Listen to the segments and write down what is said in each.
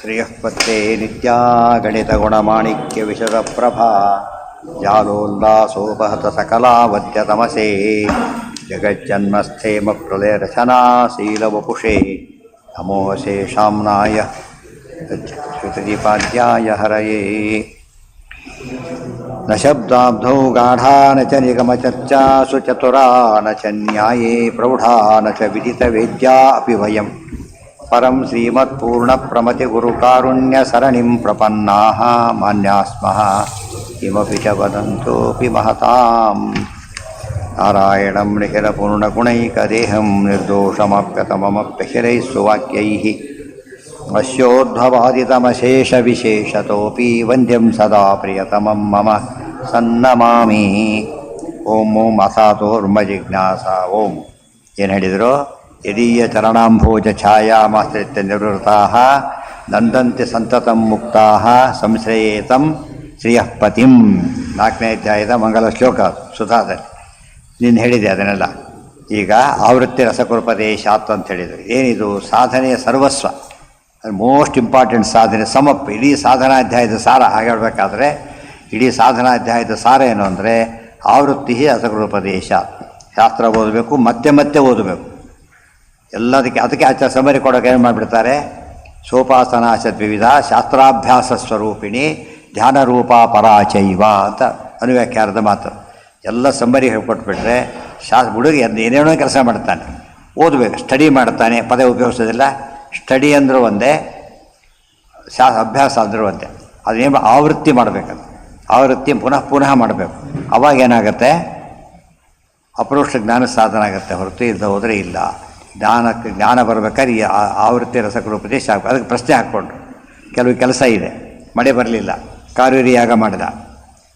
ಶ್ರಿಯಃಪತ್ತೆ ನಿತ್ಯಾ ಗಣಿತಗುಣಮಾಣಿಕ್ಯ ವಿಶದಪ್ರಭಾ ಜಾಲೋಲ್ಲಾಸೋಪಹತ ಸಕಲಾವದ್ಯತಮಸೇ ಜಗಜ್ಜನ್ಮಸ್ಥೇಮ ಪ್ರಳಯರಚನಾಶೀಲವಪುಷೇ ನಮೋऽಸೇ ಶಾಮ್ನಾಯ ಶ್ರುತಿದೀಪಾಧ್ಯಾಯ ಹರಯೇ ನ ಶಬ್ದಾಬ್ಧೌ ಗಾಢಾ ನ ಚ ನಿಗಮಚರ್ಚಾಸು ಚತುರಾ ನ ಚ ನ್ಯಾಯೇ ಪ್ರೌಢಾ ನ ಚ ವಿದಿತವೇದ್ಯಾ ಅಪಿ ವಯಂ ಪರಂ ಶ್ರೀಮತ್ಪೂರ್ಣಪ್ರಮತಿಗುರುಕಾರುಣ್ಯಸರಣಿಂ ಪ್ರಪನ್ನಾಃ ಮಾನ್ಯಾಸ್ಮಃ ಕಿಮಪಿ ಚ ವದಂತೋಪಿ ಮಹತಾಂ ನಾರಾಯಣಂ ನಿಖಿಲಪೂರ್ಣಗುಣೈಕದೇಹಂ ನಿರ್ದೋಷಮಪ್ಯತಮಮಪ್ಯಖಿಲೈಃ ಸುವಾಕ್ಯೈಃ ಅಸ್ಯೋದ್ಭವಾದಿತಮಶೇಷವಿಶೇಷತೋಪಿ ವಂದ್ಯಂ ಸದಾ ಪ್ರಿಯತಮಂ ಮಮ ಸನ್ನಮಾಮಿ. ಓಂ ಓಂ ಅಸಾತೋರ್ಮ ಜಿಜ್ಞಾಸ ಓಂ ಏನು ಹೇಳಿದರು? ಯದೀಯ ಚರಣಾಂಭೋಜ ಛಾಯಾಮಾಶ್ರಿತ್ಯ ನಿವೃತ್ತಾಃ ನಂದಂತೆ ಸಂತತಂ ಮುಕ್ತಾಃ ಸಂಶ್ರಯೇತಂ ಶ್ರಿಯಃಪತಿಂ. 4ನೇ ಅಧ್ಯಾಯದ ಮಂಗಲ ಶ್ಲೋಕ ಸುಧಾದಲ್ಲಿ ನೀನು ಹೇಳಿದೆ ಅದನ್ನೆಲ್ಲ. ಈಗ ಆವೃತ್ತಿ ರಸಕೃಪದೇಶಾತ್ ಅಂತ ಹೇಳಿದರು. ಏನಿದು? ಸಾಧನೆಯ ಸರ್ವಸ್ವ, ಮೋಸ್ಟ್ ಇಂಪಾರ್ಟೆಂಟ್ ಸಾಧನೆ ಸಮಪ್. ಇಡೀ ಸಾಧನಾಧ್ಯಾಯದ ಸಾರ ಹೇಳಬೇಕಾದ್ರೆ ಇಡೀ ಸಾಧನಾಧ್ಯಾಯದ ಸಾರ ಏನು ಅಂದರೆ ಆವೃತ್ತಿ ರಸಕೃಪದೇಶ. ಶಾಸ್ತ್ರ ಓದಬೇಕು, ಮತ್ತೆ ಮತ್ತೆ ಓದಬೇಕು ಎಲ್ಲದಕ್ಕೆ. ಅದಕ್ಕೆ ಆಚಾರ್ಯ ಸಮರಿ ಕೊಡೋಕೆ ಏನು ಮಾಡಿಬಿಡ್ತಾರೆ? ಸೋಪಾಸನಾಶದ್ವಿವಿಧ ಶಾಸ್ತ್ರಾಭ್ಯಾಸ ಸ್ವರೂಪಿಣಿ ಧ್ಯಾನರೂಪ ಪರಾಚೈವ ಅಂತ ಅನುವ್ಯಾಖ್ಯಾನದ ಮಾತು. ಎಲ್ಲ ಸಂಬರಿ ಹೇಳ್ಕೊಟ್ಬಿಟ್ರೆ ಹುಡುಗಿ ಏನೇನೋ ಕೆಲಸ ಮಾಡ್ತಾನೆ, ಓದಬೇಕು, ಸ್ಟಡಿ ಮಾಡ್ತಾನೆ, ಪದ ಉಪಯೋಗಿಸೋದಿಲ್ಲ. ಸ್ಟಡಿ ಅಂದರೂ ಒಂದೇ, ಅಭ್ಯಾಸ ಅಂದರೂ ಒಂದೇ. ಅದೇನು ಆವೃತ್ತಿ ಮಾಡಬೇಕದು, ಆವೃತ್ತಿ ಪುನಃ ಪುನಃ ಮಾಡಬೇಕು. ಅವಾಗ ಏನಾಗುತ್ತೆ? ಅಪರೋಕ್ಷ ಜ್ಞಾನ ಸಾಧನ ಆಗುತ್ತೆ, ಹೊರತು ಇದ್ದ ಹೋದರೆ ಇಲ್ಲ. ಜ್ಞಾನ ಬರಬೇಕಾದ್ರೆ ಈ ಆವೃತ್ತಿ ರಸಕೃಪದೇಶ ಆಗಬೇಕು. ಅದಕ್ಕೆ ಪ್ರಶ್ನೆ ಹಾಕ್ಕೊಂಡ್ರು. ಕೆಲವು ಕೆಲಸ ಇದೆ, ಮಳೆ ಬರಲಿಲ್ಲ, ಕಾವೇರಿ ಯಾಗ ಮಾಡಿದ,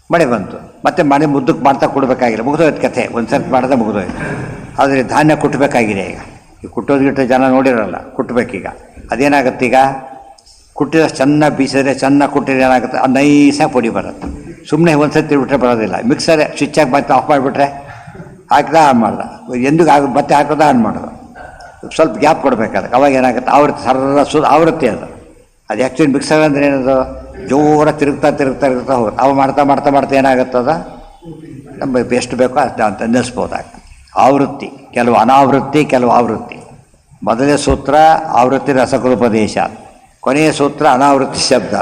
ಮಳೆ ಬಂತು, ಮತ್ತೆ ಮನೆ ಮುದ್ದಕ್ಕೆ ಮಾಡ್ತಾ ಕೊಡಬೇಕಾಗಿಲ್ಲ, ಮುಗಿದೋಯ್ತು ಕಥೆ. ಒಂದು ಸರ್ತಿ ಮಾಡಿದ ಮುಗಿದೋಯ್ತು. ಆದರೆ ಧಾನ್ಯ ಕುಟ್ಟಬೇಕಾಗಿದೆ. ಈಗ ಕುಟ್ಟೋದು ಗಿಟ್ಟು ಜನ ನೋಡಿರಲ್ಲ, ಕುಟ್ಟಬೇಕೀಗ. ಅದೇನಾಗುತ್ತೆ? ಈಗ ಕುಟ್ಟಿದ ಚೆನ್ನಾಗಿ ಬೀಸಿದ್ರೆ, ಚೆನ್ನಾಗಿ ಕುಟ್ಟಿದ್ರೆ ಏನಾಗುತ್ತೆ? ಅದು ನೈಸಾಗಿ ಪುಡಿ ಬರುತ್ತೆ. ಸುಮ್ಮನೆ ಒಂದು ಸರ್ತಿ ಬಿಟ್ಟರೆ ಬರೋದಿಲ್ಲ. ಮಿಕ್ಸರ್ ಸ್ವಿಚ್ಚಾಗಿ ಮತ್ತೆ ಆಫ್ ಮಾಡಿಬಿಟ್ರೆ ಹಾಕಿದ ಆನ್ ಮಾಡ್ದ, ಎಂದಿಗೂ ಮತ್ತೆ ಹಾಕೋದ ಆನ್ ಮಾಡೋದು. ಸ್ವಲ್ಪ ಗ್ಯಾಪ್ ಕೊಡಬೇಕಾದ್ರೆ ಅವಾಗ ಏನಾಗುತ್ತೆ? ಆವೃತ್ತಿ ಆವೃತ್ತಿ ಅದು. ಅದು ಆ್ಯಕ್ಚುಲಿ ಮಿಕ್ಸರ್ ಅಂದರೆ ಏನದು? ಜೋರ ತಿರುಗ್ತಾ ಹೋಗುತ್ತೆ. ಅವು ಮಾಡ್ತಾ ಏನಾಗುತ್ತದ? ನಮ್ಮ ಎಷ್ಟು ಬೇಕೋ ಅಷ್ಟು ಅಂತ ನಿಲ್ಲಿಸ್ಬೋದಾಗ್ತದೆ. ಆವೃತ್ತಿ, ಕೆಲವು ಅನಾವೃತ್ತಿ, ಕೆಲವು ಆವೃತ್ತಿ. ಮೊದಲನೇ ಸೂತ್ರ ಆವೃತ್ತಿ ರಸಕೃಪದೇಶ, ಕೊನೆಯ ಸೂತ್ರ ಅನಾವೃತ್ತಿ ಶಬ್ದ.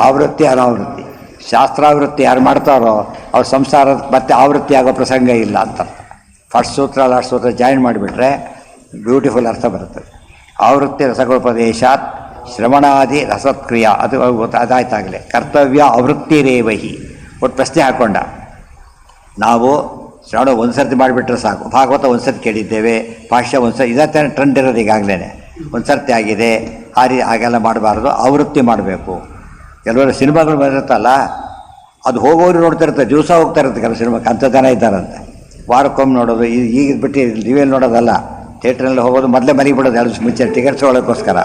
ಆವೃತ್ತಿ ಅನಾವೃತ್ತಿ. ಶಾಸ್ತ್ರಾವೃತ್ತಿ ಯಾರು ಮಾಡ್ತಾರೋ ಅವ್ರ ಸಂಸಾರ ಮತ್ತೆ ಆವೃತ್ತಿ ಆಗೋ ಪ್ರಸಂಗ ಇಲ್ಲ ಅಂತ. ಫಸ್ಟ್ ಸೂತ್ರ ಲಾಸ್ಟ್ ಸೂತ್ರ ಜಾಯಿನ್ ಮಾಡಿಬಿಟ್ರೆ ಬ್ಯೂಟಿಫುಲ್ ಅರ್ಥ ಬರುತ್ತದೆ. ಆವೃತ್ತಿ ರಸಕೃಪದೇಶಾತ್ ಶ್ರವಣಾದಿ ರಸತ್ಕ್ರಿಯಾ, ಅದು ಅದಾಯ್ತಾಗಲೇ. ಕರ್ತವ್ಯ ಆವೃತ್ತಿರೇವಹಿ. ಒಟ್ಟು ಪ್ರಶ್ನೆ ಹಾಕ್ಕೊಂಡ. ನಾವು ಶ್ರವಣ ಒಂದು ಸರ್ತಿ ಮಾಡಿಬಿಟ್ರೆ ಸಾಕು. ಭಾಗವತ ಒಂದು ಸರ್ತಿ ಕೇಳಿದ್ದೇವೆ, ಭಾಷ್ಯ ಒಂದು ಸರ್ತಿ, ಇದೇ ಟ್ರೆಂಡ್ ಇರೋದು ಈಗಾಗಲೇ. ಒಂದು ಸರ್ತಿ ಆಗಿದೆ, ಹಾಗೆಲ್ಲ ಮಾಡಬಾರ್ದು, ಆವೃತ್ತಿ ಮಾಡಬೇಕು. ಕೆಲವರು ಸಿನಿಮಾಗಳು ಬರುತ್ತಲ್ಲ, ಅದು ಹೋಗೋರು ನೋಡ್ತಾ ಇರ್ತಾರೆ, ದಿವಸ ಹೋಗ್ತಾ ಇರುತ್ತೆ ಕೆಲವು ಸಿನಿಮಾಕ್ಕೆ. ಅಂಥ ಜನ ಇದ್ದಾರಂತೆ. ವಾರಕ್ಕೊಮ್ಮೆ ನೋಡೋದು, ಈಗ ಬಿಟ್ಟು ಟಿವಿಯಲ್ಲಿ ನೋಡೋದಲ್ಲ, ಥಿಯೇಟ್ರಲ್ಲಿ ಹೋಗೋದು. ಮೊದಲೇ ಮನೆಗೆ ಬಿಡೋದು 2 ದಿವಸ ಮುಂಚೆ ಟಿಕೆಟ್ಸ್ ತೊಗೊಳೋಕ್ಕೋಸ್ಕರ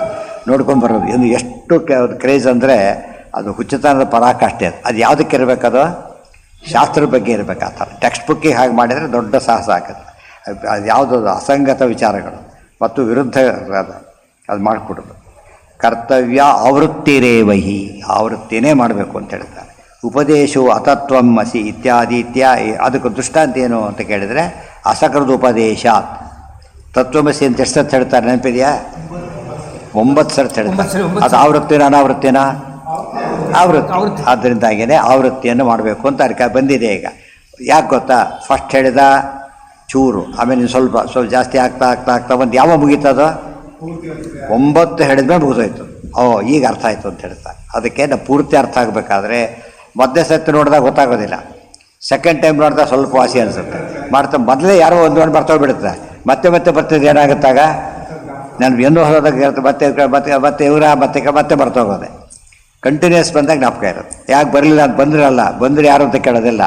ನೋಡ್ಕೊಂಡು ಬರೋದು. ಇದು ಎಷ್ಟು ಕ್ರೇಜ್ ಅಂದರೆ ಅದು ಹುಚ್ಚುತನದ ಪರಾಕಾಷ್ಠೆ. ಅದು ಯಾವುದಕ್ಕೆ ಇರಬೇಕದು? ಶಾಸ್ತ್ರದ ಬಗ್ಗೆ ಇರಬೇಕು. ಆ ಥರ ಟೆಕ್ಸ್ಟ್ ಬುಕ್ಕಿಗೆ ಹಾಗೆ ಮಾಡಿದರೆ ದೊಡ್ಡ ಸಾಹಸ ಆಗುತ್ತೆ. ಅದು ಯಾವುದದು ಅಸಂಗತ ವಿಚಾರಗಳು ಮತ್ತು ವಿರುದ್ಧ ಅದು ಮಾಡಿಕೊಡೋದು. ಕರ್ತವ್ಯ ಆವೃತ್ತಿರೇವಹಿ, ಆವೃತ್ತಿನೇ ಮಾಡಬೇಕು ಅಂತ ಹೇಳ್ತಾರೆ. ಉಪದೇಶವು ಅತತ್ವಂ ಅಸಿ ಇತ್ಯಾದಿ ಅದಕ್ಕೆ ದೃಷ್ಟಾಂತ ಏನು ಅಂತ ಕೇಳಿದರೆ ಅಸಕೃತ ಉಪದೇಶ. ತತ್ವಮಸಿ ಅಂತ ಎಷ್ಟು ಸರ್ತಿ ಹೇಳ್ತಾರೆ ನೆನಪಿದೆಯಾ? 9 ಸರ್ತಿ ಹೇಳ್ತಾರೆ. ಅದು ಆವೃತ್ತಿನ ಅನಾವೃತ್ತಿನ? ಆವೃತ್ತಿ. ಆದ್ದರಿಂದಾಗಿಯೇ ಆವೃತ್ತಿಯನ್ನು ಮಾಡಬೇಕು ಅಂತ ಅದಕ್ಕೆ ಬಂದಿದೆ. ಈಗ ಯಾಕೆ ಗೊತ್ತಾ? ಫಸ್ಟ್ ಹೇಳಿದ ಚೂರು, ಆಮೇಲೆ ಸ್ವಲ್ಪ ಜಾಸ್ತಿ ಆಗ್ತಾ ಒಂದು ಯಾವ ಮುಗೀತದೋ 9 ಹೇಳಿದ್ಮೇಲೆ ಮುಗಿದೋಯ್ತು. ಈಗ ಅರ್ಥ ಆಯಿತು ಅಂತ ಹೇಳ್ತಾರೆ. ಅದಕ್ಕೆ ನಾವು ಪೂರ್ತಿ ಅರ್ಥ ಆಗಬೇಕಾದ್ರೆ ಮೊದಲೇ ಸರ್ತಿ ನೋಡಿದಾಗ ಗೊತ್ತಾಗೋದಿಲ್ಲ, ಸೆಕೆಂಡ್ ಟೈಮ್ ನೋಡಿದಾಗ ಸ್ವಲ್ಪ ವಾಸಿ ಅನಿಸುತ್ತೆ. ಮೊದಲೇ ಯಾರೋ ಒಂದು ಬರ್ತೋಗ್ಬಿಡುತ್ತೆ, ಮತ್ತೆ ಬರ್ತಿದ್ದು ಏನಾಗುತ್ತಾಗ ನಾನು ಎಂದು ಹೋದಾಗ ಮತ್ತೆ ಇವರ ಮತ್ತೆ ಬರ್ತೋಗೋದೆ. ಕಂಟಿನ್ಯೂಸ್ ಬಂದಾಗ ಜ್ಞಾಪಕ ಇರುತ್ತೆ. ಯಾಕೆ ಬರಲಿಲ್ಲ ಅಂತ ಬಂದರೆ ಯಾರು ಅಂತ ಕೇಳೋದಿಲ್ಲ,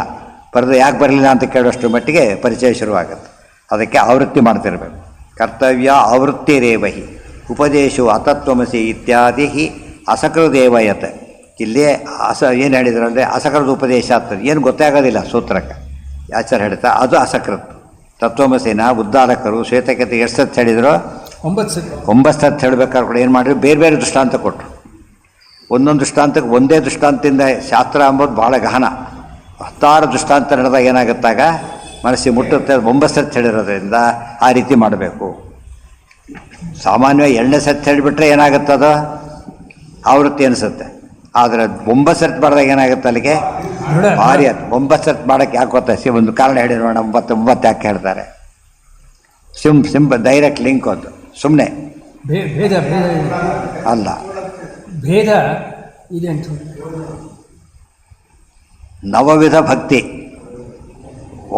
ಬರೆದು ಯಾಕೆ ಬರಲಿಲ್ಲ ಅಂತ ಕೇಳೋಷ್ಟು ಮಟ್ಟಿಗೆ ಪರಿಚಯ ಶುರುವಾಗುತ್ತೆ. ಅದಕ್ಕೆ ಆವೃತ್ತಿ ಮಾಡ್ತಿರ್ಬೇಕು. ಕರ್ತವ್ಯ ಆವೃತ್ತಿರೇವಹಿ ಉಪದೇಶು ಅತತ್ವಮಸಿ ಇತ್ಯಾದಿ ಅಸಕೃದೇವಯತ್. ಇಲ್ಲಿ ಏನು ಹೇಳಿದ್ರು ಅಂದರೆ ಅಸಕೃತ ಉಪದೇಶ ಆಗ್ತದೆ. ಏನು ಗೊತ್ತೇ ಆಗೋದಿಲ್ಲ ಸೂತ್ರಕ್ಕೆ. ಆಚಾರ್ಯ ಹೇಳ್ತಾ ಅದು ಅಸಕೃತ್. ತತ್ವಮಸಿನ ಉದ್ದಾಲಕರು ಶ್ವೇತಕತೆ ಎಷ್ಟು ಸತ್ತು ಹೇಳಿದ್ರು? 9 ಸತ್ತು ಹೇಳಬೇಕಾದ್ರೆ ಕೂಡ ಏನು ಮಾಡಿದ್ರು? ಬೇರೆ ಬೇರೆ ದೃಷ್ಟಾಂತ ಕೊಟ್ಟರು. ಒಂದೊಂದು ದೃಷ್ಟಾಂತಕ್ಕೆ ಒಂದೇ ದೃಷ್ಟಾಂತದಿಂದ ಶಾಸ್ತ್ರ ಅಂಬೋದು ಭಾಳ ಗಹನ. 10 ದೃಷ್ಟಾಂತ ನಡೆದಾಗ ಏನಾಗುತ್ತಾಗ ಮನಸ್ಸಿಗೆ ಮುಟ್ಟುತ್ತೆ. 9 ಸರ್ತಿ ಹೇಳಿರೋದ್ರಿಂದ ಆ ರೀತಿ ಮಾಡಬೇಕು. ಸಾಮಾನ್ಯವಾಗಿ 2ನೇ ಸರ್ತಿ ಹೇಳಿಬಿಟ್ರೆ ಏನಾಗುತ್ತದ ಆವೃತ್ತಿ ಅನಿಸುತ್ತೆ. ಆದರೆ 9 ಸರ್ತಿ ಮಾಡಿದಾಗ ಏನಾಗುತ್ತೆ ಅಲ್ಲಿಗೆ ಭಾರಿ. 9 ಸರ್ತಿ ಮಾಡೋಕ್ಕೆ ಯಾಕೆ ಗೊತ್ತಾ? ಒಂದು ಕಾರಣ ಹೇಳಿರೋಣ. 9 ಯಾಕೆ ಹೇಳ್ತಾರೆ? ಡೈರೆಕ್ಟ್ ಲಿಂಕ್ ಒಂದು ಸುಮ್ಮನೆ ಭೇದ ಅಲ್ಲ, ಭೇದ ಇದೆ ಅಂತ. ನವವಿಧ ಭಕ್ತಿ,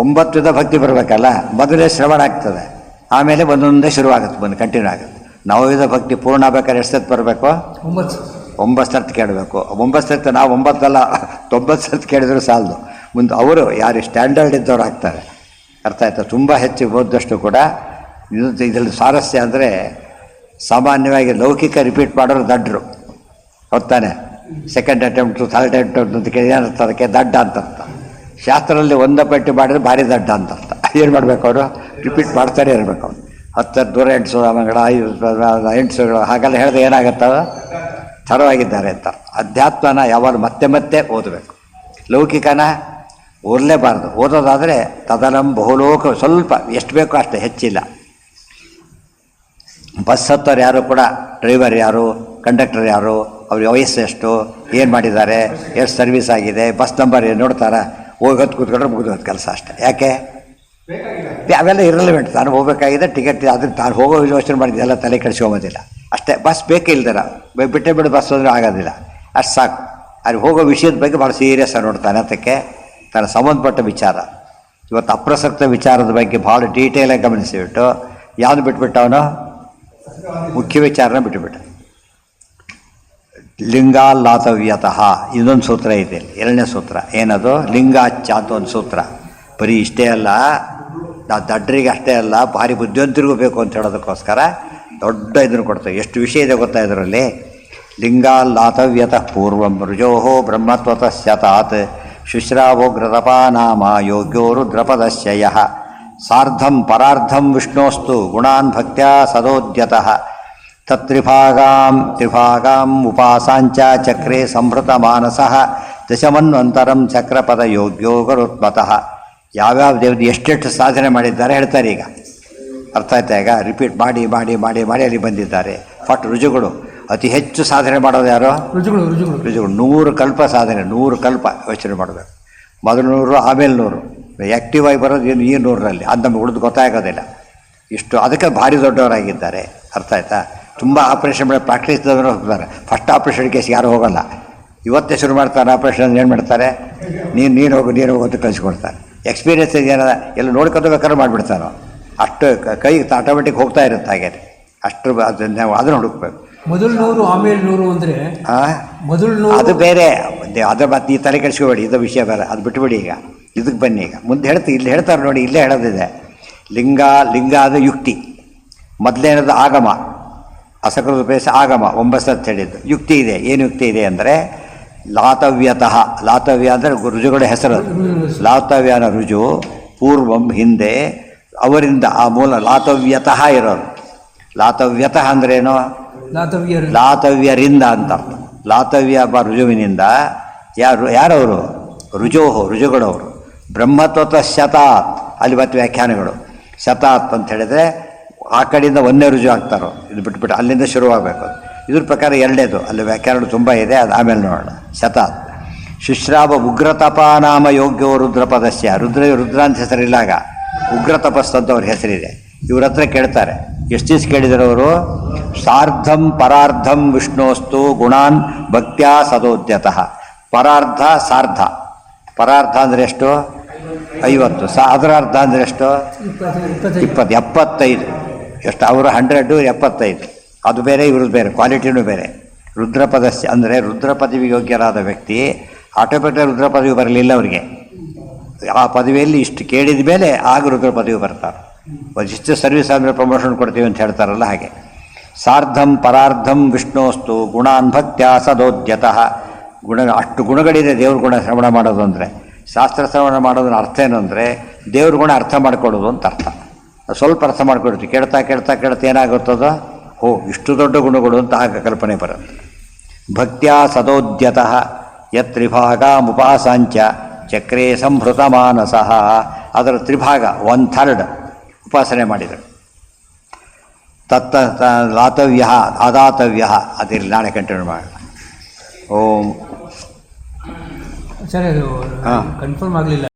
9 ವಿಧ ಭಕ್ತಿ ಬರಬೇಕಲ್ಲ. ಮೊದಲೇ ಶ್ರವಣ ಆಗ್ತದೆ, ಆಮೇಲೆ ಒಂದೊಂದೇ ಶುರುವಾಗುತ್ತೆ, ಬಂದು ಕಂಟಿನ್ಯೂ ಆಗುತ್ತೆ. ನವವಿಧ ಭಕ್ತಿ ಪೂರ್ಣ ಆಗ್ಬೇಕಾದ್ರೆ ಎಷ್ಟು ಸರ್ತಿ ಬರಬೇಕು? 9 ಸರ್ತಿ ಕೇಳಬೇಕು. 9 ಸರ್ತಿ ನಾವು 9 ಅಲ್ಲ 90 ಸರ್ತಿ ಕೇಳಿದ್ರು ಸಾಲದು. ಮುಂದೆ ಅವರು ಯಾರು ಸ್ಟ್ಯಾಂಡರ್ಡ್ ಇದ್ದವ್ರು ಆಗ್ತಾರೆ. ಅರ್ಥ ಆಯ್ತಾ? ತುಂಬ ಹೆಚ್ಚು ಓದಿದಷ್ಟು ಕೂಡ ಇದರಲ್ಲಿ ಸ್ವಾರಸ್ಯ ಅಂದರೆ ಸಾಮಾನ್ಯವಾಗಿ ಲೌಕಿಕ ರಿಪೀಟ್ ಮಾಡೋರು ದಡ್ಡರು ಹೊತ್ತಾನೆ. ಸೆಕೆಂಡ್ ಅಟೆಂಪ್ಟು ಥರ್ಡ್ ಅಟೆಂಪ್ಟ್ ಅಂತ ಕೇಳಿ ಏನರ್ಥ? ಅದಕ್ಕೆ ದಡ್ಡ ಅಂತ ಅರ್ಥ. ಶಾಸ್ತ್ರದಲ್ಲಿ 1 ಪಟ್ಟಿ ಮಾಡಿದ್ರೆ ಭಾರಿ ದಡ್ಡ ಅಂತ ಅರ್ಥ. ಏನು ಮಾಡಬೇಕು? ಅವರು ರಿಪೀಟ್ ಮಾಡ್ತಾನೆ ಇರಬೇಕು. ಅವ್ರು 10 ದೂರ 8 ಆಮೇಲೆ 5 ಹಾಗೆಲ್ಲ ಹೇಳಿದ್ರೆ ಏನಾಗುತ್ತವ? ಥರವಾಗಿದ್ದಾರೆ ಅಂತ. ಅಧ್ಯಾತ್ಮನ ಯಾವಾಗ ಮತ್ತೆ ಮತ್ತೆ ಓದಬೇಕು. ಲೌಕಿಕನ ಓದಲೇಬಾರ್ದು. ಓದೋದಾದರೆ ತದನಂ ಬಹುಲೋಕ, ಸ್ವಲ್ಪ ಎಷ್ಟು ಬೇಕೋ ಅಷ್ಟೇ, ಹೆಚ್ಚಿಲ್ಲ. ಬಸ್ ಹತ್ತೋರು ಯಾರು ಕೂಡ, ಡ್ರೈವರ್ ಯಾರು, ಕಂಡಕ್ಟರ್ ಯಾರು, ಅವ್ರ ವಯಸ್ಸು ಎಷ್ಟು, ಏನು ಮಾಡಿದ್ದಾರೆ, ಎಷ್ಟು ಸರ್ವಿಸ್ ಆಗಿದೆ, ಬಸ್ ನಂಬರ್ ಏನು ನೋಡ್ತಾರ, ಹೋಗೋದು ಕೂತ್ಕೊಂಡ್ರೆ ಮುಗಿದೋದು ಕೆಲಸ ಅಷ್ಟೇ. ಯಾಕೆ? ಅವೆಲ್ಲ ಇರಲಿವೆಂಟ್. ತಾನು ಹೋಗಬೇಕಾಗಿದೆ, ಟಿಕೆಟ್ ಅದ್ರ ತಾನು ಹೋಗೋ ಯೋಚನೆ ಮಾಡಿದ್ದೆಲ್ಲ ತಲೆ ಕೆಡಿಸ್ಕೊಂಬೋದಿಲ್ಲ ಅಷ್ಟೇ. ಬಸ್ ಬೇಕೇ ಇಲ್ದಾರ ಬಿಟ್ಟೇ ಬಿಡು ಬಸ್ ಹೋದ್ರೆ ಆಗೋದಿಲ್ಲ, ಅಷ್ಟು ಸಾಕು. ಅಲ್ಲಿ ಹೋಗೋ ವಿಷಯದ ಬಗ್ಗೆ ಭಾಳ ಸೀರಿಯಸ್ ಆಗಿ ನೋಡ್ತಾನೆ. ಅದಕ್ಕೆ ತನ್ನ ಸಂಬಂಧಪಟ್ಟ ವಿಚಾರ. ಇವತ್ತು ಅಪ್ರಸಕ್ತ ವಿಚಾರದ ಬಗ್ಗೆ ಭಾಳ ಡೀಟೇಲಾಗಿ ಗಮನಿಸಿಬಿಟ್ಟು ಯಾವುದು ಬಿಟ್ಬಿಟ್ಟು ಅವನು ಮುಖ್ಯ ವಿಚಾರನ ಬಿಟ್ಟುಬಿಟ್ಟ. ಲಿಂಗಾಲ್ಲಾತವ್ಯತಃ ಇದೊಂದು ಸೂತ್ರ ಇದೆ. 2ನೇ ಸೂತ್ರ ಏನದು? ಲಿಂಗಾಚ್ಚ ಅಂತ ಒಂದು ಸೂತ್ರ. ಬರೀ ಇಷ್ಟೇ ಅಲ್ಲ, ನಾವು ದಡ್ಡರಿಗೆ ಅಷ್ಟೇ ಅಲ್ಲ, ಭಾರಿ ಬುದ್ಧಿವಂತರಿಗೂ ಬೇಕು ಅಂತ ಹೇಳೋದಕ್ಕೋಸ್ಕರ ದೊಡ್ಡ ಇದನ್ನು ಕೊಡ್ತೇವೆ. ಎಷ್ಟು ವಿಷಯ ಇದೆ ಗೊತ್ತಾ ಇದರಲ್ಲಿ? ಲಿಂಗಾಲ್ಲಾತವ್ಯತಃ ಪೂರ್ವಂ ರುಜೋಹೋ ಬ್ರಹ್ಮತ್ವತಃ ಸ್ಯತಾತ್ ಶುಶ್ರಾವೋಗ್ರತಪಾ ನಾಮ ಯೋಗ್ಯೋ ರುದ್ರಪದಸ್ಯ ಸಾರ್ಧಂ ಪರಾರ್ಧಂ ವಿಷ್ಣೋಸ್ತು ಗುಣಾನ್ ಭಕ್ತ್ಯಾ ಸದೋದ್ಯತಃ ತ್ರಿಭಾಗಾಂ ಉಪಾಸಾಂಚ ಚಕ್ರೆ ಸಂಭೃತ ಮಾನಸಃ ದಶಮನ್ವಂತರಂ ಚಕ್ರಪದ ಯೋಗ್ಯೋ ಗರುತ್ಮತಃ. ಯಾವ್ಯಾವ ದೇವತೆ ಎಷ್ಟೆಷ್ಟು ಸಾಧನೆ ಮಾಡಿದ್ದಾರೆ ಹೇಳ್ತಾರೆ. ಈಗ ಅರ್ಥ ಆಯ್ತಾ? ಈಗ ರಿಪೀಟ್ ಮಾಡಿ ಮಾಡಿ ಮಾಡಿ ಮಾಡಿ ಅಲ್ಲಿ ಬಂದಿದ್ದಾರೆ. ಫಟ್ ರುಜುಗಳು ಅತಿ ಹೆಚ್ಚು ಸಾಧನೆ ಮಾಡೋದು ಯಾರು? ರುಜುಗಳು. 100 ಕಲ್ಪ ಸಾಧನೆ, 100 ಕಲ್ಪ ಯೋಚನೆ ಮಾಡಬೇಕು. ಮೊದಲು 100, ಆಮೇಲೆ 100. ಆ್ಯಕ್ಟಿವ್ ಆಗಿ ಬರೋದು ಏನು ಈ 100ರಲ್ಲಿ, ಅದು ನಮಗೆ ಉಳಿದು ಗೊತ್ತಾಗೋದಿಲ್ಲ. ಇಷ್ಟು ಅದಕ್ಕೆ ಭಾರಿ ದೊಡ್ಡವರಾಗಿದ್ದಾರೆ. ಅರ್ಥ ಆಯ್ತಾ? ತುಂಬ ಆಪ್ರೇಷನ್ ಮಾಡಿ ಪ್ರಾಕ್ಟೀಸ್ದವರು ಹೋಗ್ತಾರೆ. ಫಸ್ಟ್ ಆಪ್ರೇಷನ್ ಕೇಸ್ ಯಾರು ಹೋಗಲ್ಲ. ಇವತ್ತೇ ಶುರು ಮಾಡ್ತಾರೆ ಆಪ್ರೇಷನ್. ಏನು ಮಾಡ್ತಾರೆ? ನೀನು ಹೋಗು ಅಂತ ಕಳಿಸ್ಕೊಡ್ತಾರೆ. ಎಕ್ಸ್ಪೀರಿಯನ್ಸ್ ಏನದ ಎಲ್ಲ ನೋಡ್ಕೊಳ್ಬೇಕಾದ್ರೆ ಮಾಡಿಬಿಡ್ತಾರೋ ಅಷ್ಟು ಕೈ ಆಟೋಮೆಟಿಕ್ ಹೋಗ್ತಾ ಇರುತ್ತೆ. ಹಾಗೆ ಅಷ್ಟು ಅದನ್ನು ಹುಡುಕ್ಬೇಕು. ಮೊದಲು 100 ಆಮೇಲೆ 100 ಅಂದರೆ ಮೊದಲು ಅದು ಬೇರೆ. ಅದು ಮತ್ತೆ ಈ ತಲೆ ಕೆಡಿಸ್ಕೋಬೇಡಿ, ಇದು ವಿಷಯ ಬೇರೆ. ಅದು ಬಿಟ್ಬಿಡಿ. ಈಗ ಇದಕ್ಕೆ ಬನ್ನಿ. ಈಗ ಮುಂದೆ ಇಲ್ಲಿ ಹೇಳ್ತಾರೆ ನೋಡಿ, ಇಲ್ಲೇ ಹೇಳೋದಿದೆ. ಲಿಂಗ ಅದು ಯುಕ್ತಿ. ಮೊದಲೇನದು ಆಗಮ, ಅಸಕೃತ ಉಪದೇಶ ಆಗಮ 9 ಸರ್ತಿ ಹೇಳಿದ್ದು. ಯುಕ್ತಿ ಇದೆ. ಏನು ಯುಕ್ತಿ ಇದೆ ಅಂದರೆ ಲಾತವ್ಯತಃ. ಲಾತವ್ಯ ಅಂದರೆ ರುಜುಗಳ ಹೆಸರು. ಲಾತವ್ಯನ ರುಜು ಪೂರ್ವಂ ಹಿಂದೆ, ಅವರಿಂದ ಆ ಮೂಲ ಲಾತವ್ಯತಃ ಇರೋರು. ಲಾತವ್ಯತಃ ಅಂದ್ರೇನು? ಲಾತವ್ಯರಿಂದ ಅಂತ ಅರ್ಥ. ಲಾತವ್ಯ ರುಜುವಿನಿಂದ ಯಾರವರು? ರುಜುಗಳವರು. ಬ್ರಹ್ಮತ್ವತಃ ಶತಾತ್, ಅಲ್ಲಿ ಮತ್ತೆ ವ್ಯಾಖ್ಯಾನಗಳು. ಶತಾತ್ ಅಂತ ಹೇಳಿದರೆ ಆ ಕಡೆಯಿಂದ 1ನೇ ರುಜು ಆಗ್ತಾರೋ, ಇದು ಬಿಟ್ಬಿಟ್ಟು ಅಲ್ಲಿಂದ ಶುರುವಾಗಬೇಕು. ಇದ್ರ ಪ್ರಕಾರ 2ನೇದು ಅಲ್ಲಿ ವ್ಯಾಖ್ಯಾನಗಳು ತುಂಬ ಇದೆ, ಅದು ಆಮೇಲೆ ನೋಡೋಣ. ಶತಾತ್ ಶುಶ್ರಾವ ಉಗ್ರತಪಾನಾಮ ಯೋಗ್ಯೋ ರುದ್ರಪದಸ್ಯ. ರುದ್ರ ಅಂತ ಹೆಸರಿಲ್ಲಾಗ ಉಗ್ರ ತಪಸ್ಸು ಅಂತ ಅವ್ರ ಹೆಸರಿದೆ. ಇವ್ರ ಹತ್ರ ಕೇಳ್ತಾರೆ. ಎಷ್ಟು ದಿವಸ ಕೇಳಿದರು ಅವರು? ಸಾರ್ಧಂ ಪರಾರ್ಧಂ ವಿಷ್ಣೋಸ್ತು ಗುಣಾನ್ ಭಕ್ತ್ಯಾ ಸದೋದ್ಯತಃ. ಪರಾರ್ಧ ಸಾರ್ಧ. ಪರಾರ್ಧ ಅಂದರೆ ಎಷ್ಟು? 50. ಅದರ ಅರ್ಧ ಅಂದರೆ ಎಷ್ಟು? 20. 75. ಎಷ್ಟು? ಅವರು 100, 75. ಅದು ಬೇರೆ, ಇವ್ರದ್ದು ಬೇರೆ, ಕ್ವಾಲಿಟಿನೂ ಬೇರೆ. ರುದ್ರಪದಸ್ಯ ಅಂದರೆ ರುದ್ರ ಪದವಿ ಯೋಗ್ಯರಾದ ವ್ಯಕ್ತಿ ಆಟೋಮೆಟಿಕ್ ರುದ್ರ ಪದವಿ ಬರಲಿಲ್ಲ ಅವರಿಗೆ. ಆ ಪದವಿಯಲ್ಲಿ ಇಷ್ಟು ಕೇಳಿದ ಮೇಲೆ ಆಗ ರುದ್ರ ಪದವಿ ಬರ್ತಾರೆ. ಇಷ್ಟು ಸರ್ವಿಸ್ ಆದಮೇಲೆ ಪ್ರಮೋಷನ್ ಕೊಡ್ತೀವಿ ಅಂತ ಹೇಳ್ತಾರಲ್ಲ ಹಾಗೆ. ಸಾರ್ಧಂ ಪರಾರ್ಧಂ ವಿಷ್ಣೋಸ್ತು ಗುಣಾನ್ ಭಕ್ತ್ಯಾ ಸದೋದ್ಯತಃ. ಅಷ್ಟು ಗುಣಗಳಿದೆ ದೇವ್ರ ಗುಣ ಶ್ರವಣ ಮಾಡೋದು ಅಂದರೆ. ಶಾಸ್ತ್ರ ಶ್ರವಣ ಮಾಡೋದನ್ನ ಅರ್ಥ ಏನು ಅಂದರೆ ದೇವ್ರ ಗುಣ ಅರ್ಥ ಮಾಡ್ಕೊಳ್ಳೋದು ಅಂತ ಅರ್ಥ. ಸ್ವಲ್ಪ ಅರ್ಥ ಮಾಡ್ಕೊಡ್ತೀವಿ. ಕೇಳ್ತಾ ಏನಾಗುತ್ತದೋ, ಇಷ್ಟು ದೊಡ್ಡ ಗುಣಗಳು ಅಂತ ಆಗ ಕಲ್ಪನೆ ಬರುತ್ತೆ. ಭಕ್ತ್ಯಾ ಸದೋದ್ಯತಃ ಯತ್ರಿಭಾಗಾಮುಪಾಸಾಂಚ ಚಕ್ರೇ ಸಂಭೃತ ಮಾನಸಃ. ಅದರ ತ್ರಿಭಾಗ 1/3 ಉಪಾಸನೆ ಮಾಡಿದರು. ಲಾತವ್ಯ ಅದಾತವ್ಯ ಅದಿರಲಿ, ನಾಳೆ ಕಂಟಿನ್ಯೂ ಮಾಡೋಣ. ಓಂ ಸರಿ, ಅದು ಹಾಂ ಕನ್ಫರ್ಮ್ ಆಗಲಿಲ್ಲ.